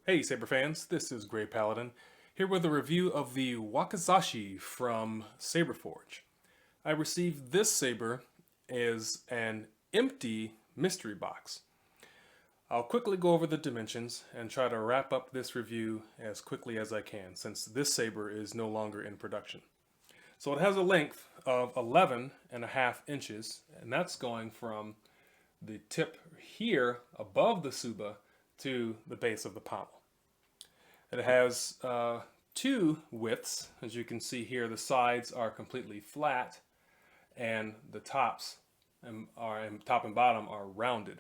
Hey Saber fans, this is Grey Paladin, here with a review of the Wakizashi from Saberforge. I received this saber as an empty mystery box. I'll quickly go over the dimensions and try to wrap up this review as quickly as I can, since this saber is no longer in production. So it has a length of 11.5 inches, and that's going from the tip here above the Tsuba to the base of the pommel. It has two widths. As you can see here, the sides are completely flat and the top and bottom are rounded.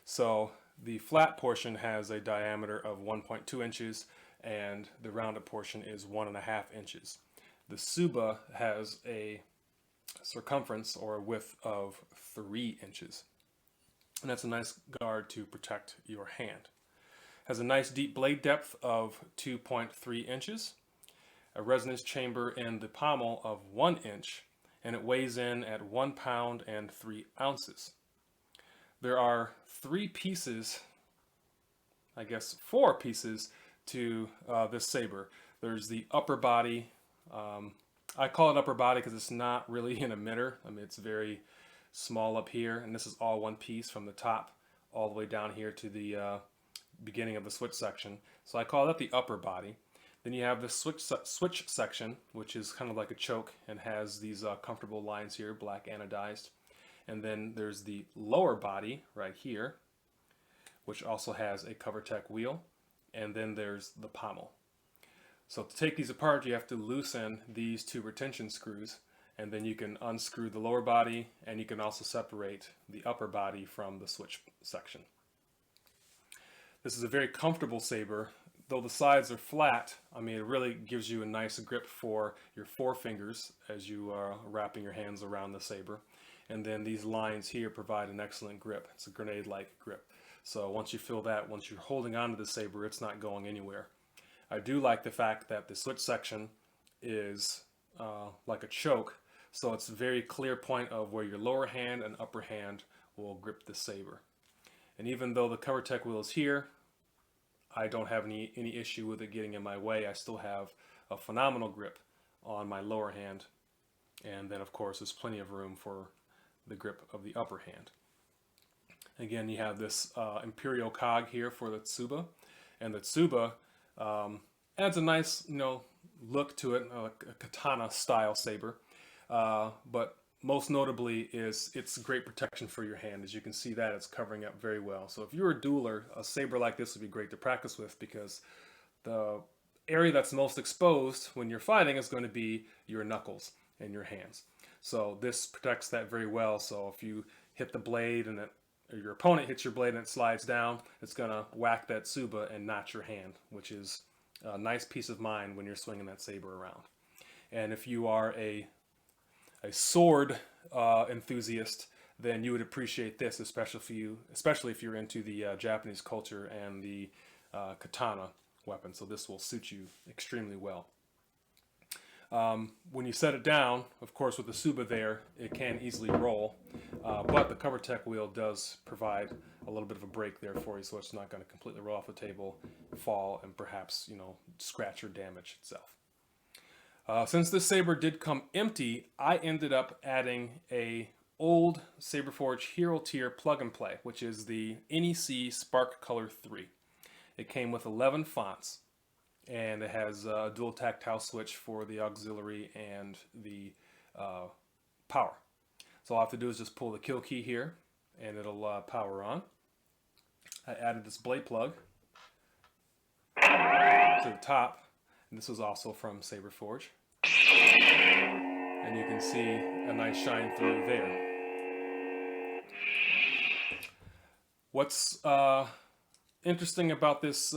So the flat portion has a diameter of 1.2 inches and the rounded portion is 1.5 inches. The Tsuba has a circumference or a width of 3 inches. And that's a nice guard to protect your hand. Has a nice deep blade depth of 2.3 inches, a resonance chamber in the pommel of 1 inch, and it weighs in at 1 pound and 3 ounces. There are 3 pieces, I guess 4 pieces to this saber. There's the upper body. I call it upper body because it's not really an emitter. I mean, it's very small up here, and this is all one piece from the top all the way down here to the beginning of the switch section. So I call that the upper body. Then you have the switch section, which is kind of like a choke and has these comfortable lines here, black anodized. And then there's the lower body right here, which also has a CoverTech wheel. And then there's the pommel. So to take these apart, you have to loosen these 2 retention screws, and then you can unscrew the lower body, and you can also separate the upper body from the switch section. This is a very comfortable saber. Though the sides are flat, I mean, it really gives you a nice grip for your forefingers as you are wrapping your hands around the saber. And then these lines here provide an excellent grip. It's a grenade-like grip. So once you feel that, once you're holding onto the saber, it's not going anywhere. I do like the fact that the switch section is like a choke, so it's a very clear point of where your lower hand and upper hand will grip the saber. And even though the CoverTech wheel is here, I don't have any issue with it getting in my way. I still have a phenomenal grip on my lower hand. And then of course there's plenty of room for the grip of the upper hand. Again, you have this Imperial cog here for the Tsuba. And the Tsuba adds a nice look to it, a katana style saber. But most notably is it's great protection for your hand. As you can see that it's covering up very well. So if you're a dueler, a saber like this would be great to practice with, because the area that's most exposed when you're fighting is going to be your knuckles and your hands. So this protects that very well. So if you hit the blade and or your opponent hits your blade and it slides down, it's going to whack that Tsuba and not your hand, which is a nice peace of mind when you're swinging that saber around. And if you are a sword enthusiast, then you would appreciate this, especially if you're into the Japanese culture and the katana weapon. So this will suit you extremely well. When you set it down, of course, with the Tsuba there, it can easily roll, but the CoverTech wheel does provide a little bit of a break there for you, so it's not going to completely roll off the table, fall, and perhaps scratch or damage itself. Since this saber did come empty, I ended up adding a old Saberforge Hero Tier plug and play, which is the NEC Spark Color 3. It came with 11 fonts, and it has a dual tactile switch for the auxiliary and the power. So all I have to do is just pull the kill key here, and it'll power on. I added this blade plug to the top, and this was also from Saberforge. And you can see a nice shine through there. What's interesting about this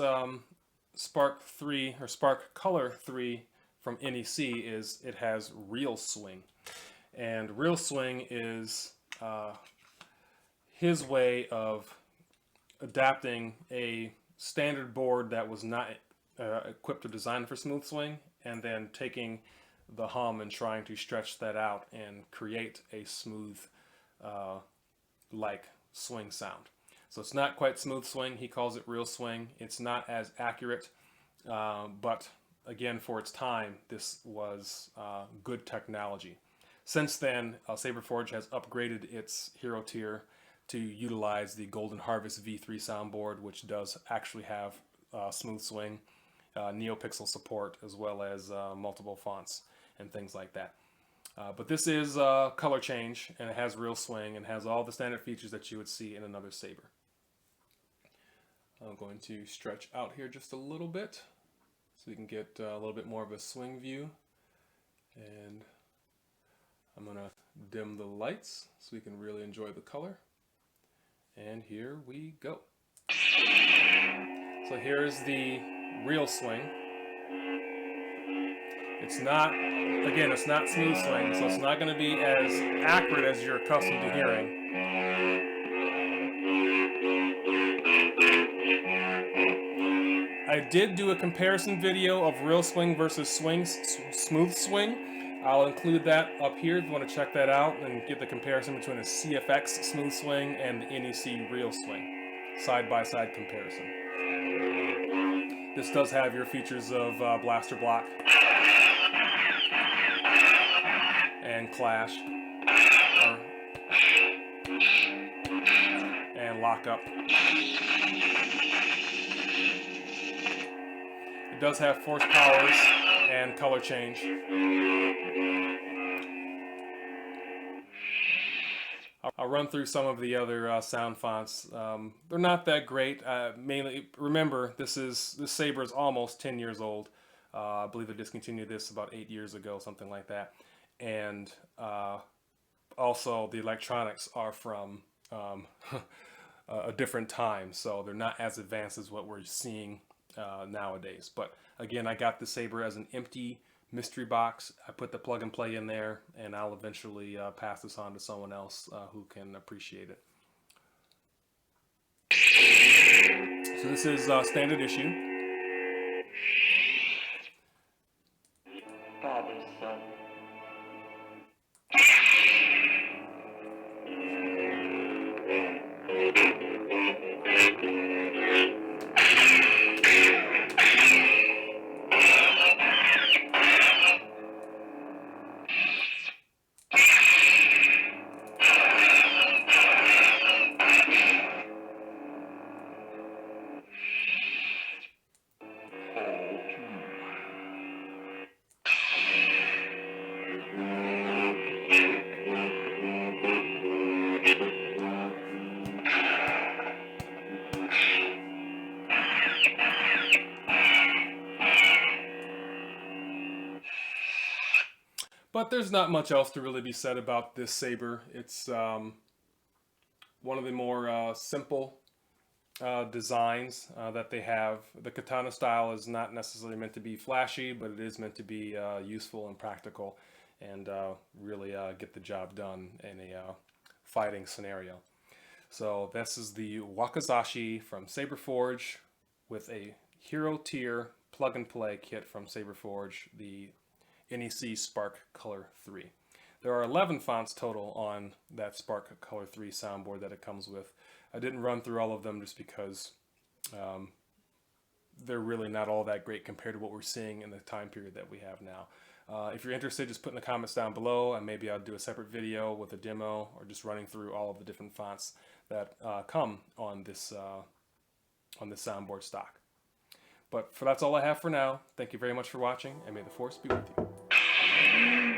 Spark 3 or Spark Color 3 from NEC is it has Real Swing. And Real Swing is his way of adapting a standard board that was not equipped or designed for Smoothswing, and then taking the hum and trying to stretch that out and create a smooth like swing sound. So it's not quite Smoothswing. He calls it Real Swing. It's not as accurate, but again, for its time, this was good technology. Since then, Saberforge has upgraded its hero tier to utilize the Golden Harvest V3 soundboard, which does actually have Smoothswing, NeoPixel support, as well as multiple fonts and things like that. But this is color change, and it has Real Swing, and has all the standard features that you would see in another saber. I'm going to stretch out here just a little bit so we can get a little bit more of a swing view. And I'm going to dim the lights so we can really enjoy the color. And here we go. So here's the Real Swing. It's not, again, it's not Smoothswing, so it's not going to be as accurate as you're accustomed to hearing. I did do a comparison video of Real Swing versus Smoothswing. I'll include that up here if you want to check that out and get the comparison between a CFX Smoothswing and the NEC Real Swing. Side-by-side comparison. This does have your features of blaster block and clash and lockup. It does have force powers and color change. I'll run through some of the other sound fonts. They're not that great. Mainly, remember, this saber is almost 10 years old. I believe they discontinued this about 8 years ago, something like that. And also, the electronics are from a different time, so they're not as advanced as what we're seeing nowadays. But again, I got the saber as an empty mystery box. I put the plug and play in there, and I'll eventually pass this on to someone else who can appreciate it. So this is standard issue. Father's son. But there's not much else to really be said about this saber. It's one of the more simple designs that they have. The katana style is not necessarily meant to be flashy, but it is meant to be useful and practical, and really get the job done in a fighting scenario. So this is the Wakizashi from Saberforge with a hero tier plug and play kit from Saberforge, the NEC Spark Color 3. There are 11 fonts total on that Spark Color 3 soundboard that it comes with. I didn't run through all of them just because they're really not all that great compared to what we're seeing in the time period that we have now. If you're interested, just put in the comments down below, and maybe I'll do a separate video with a demo or just running through all of the different fonts that come on this soundboard stock. But that's all I have for now. Thank you very much for watching, and may the Force be with you.